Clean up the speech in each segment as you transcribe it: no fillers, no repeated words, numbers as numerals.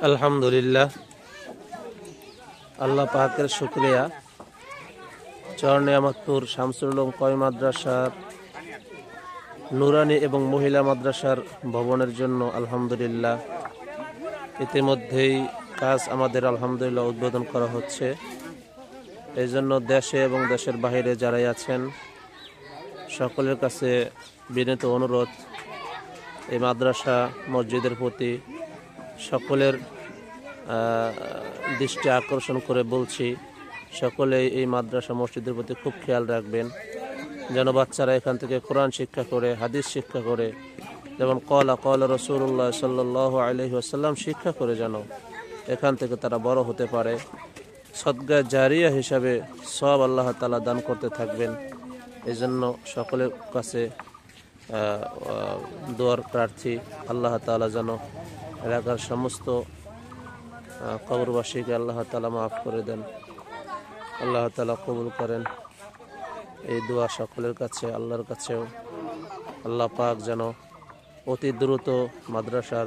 আলহামদুলিল্লাহ, আল্লাহ পাকের শুকরিয়া। চর নিয়ামতপুর শামসুল উলুম কওমি মাদ্রাসার নুরানি এবং মহিলা মাদ্রাসার ভবনের জন্য আলহামদুলিল্লাহ ইতিমধ্যেই কাজ আমাদের আলহামদুলিল্লাহ উদ্বোধন করা হচ্ছে। এই জন্য দেশে এবং দেশের বাইরে যারাই আছেন সকলের কাছে বিনীত অনুরোধ, এই মাদ্রাসা মসজিদের প্রতি সকলের দৃষ্টি আকর্ষণ করে বলছি, সকলেই এই মাদ্রাসা মসজিদের প্রতি খুব খেয়াল রাখবেন, যেন বাচ্চারা এখান থেকে কোরআন শিক্ষা করে, হাদিস শিক্ষা করে, যেমন কলা রাসূলুল্লাহ সাল্লাল্লাহু আলাইহি ওয়াসাল্লাম শিক্ষা করে যেন এখান থেকে তারা বড় হতে পারে। সদকা জারিয়া হিসাবে সব আল্লাহ তাআলা দান করতে থাকবেন। এই জন্য সকলের কাছে দোয়ার প্রার্থী, আল্লাহ তাআলা যেন এলাকার সমস্ত কবরবাসীকে আল্লাহ তাআলা মাফ করে দেন, আল্লাহ তাআলা কবুল করেন। এই দোয়া সকলের কাছে, আল্লাহর কাছেও আল্লাহ পাক যেন অতি দ্রুত মাদ্রাসার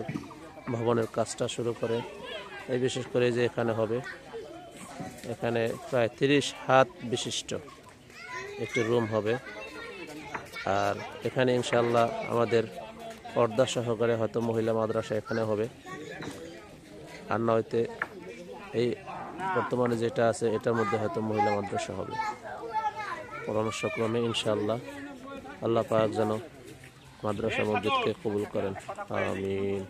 ভবনের কাজটা শুরু করে। এই বিশেষ করে যে এখানে হবে, এখানে প্রায় 30 হাত বিশিষ্ট একটি রুম হবে। আর এখানে ইনশাআল্লাহ আমাদের পর্দা সহকারে হয়তো মহিলা মাদ্রাসা এখানে হবে, আর নয়তো এই বর্তমানে যেটা আছে এটার মধ্যে হয়তো মহিলা মাদ্রাসা হবে। পরামর্শক্রমে ইনশাআল্লাহ আল্লাহ পাক যেন মাদ্রাসা মসজিদকে কবুল করেন, আমিন।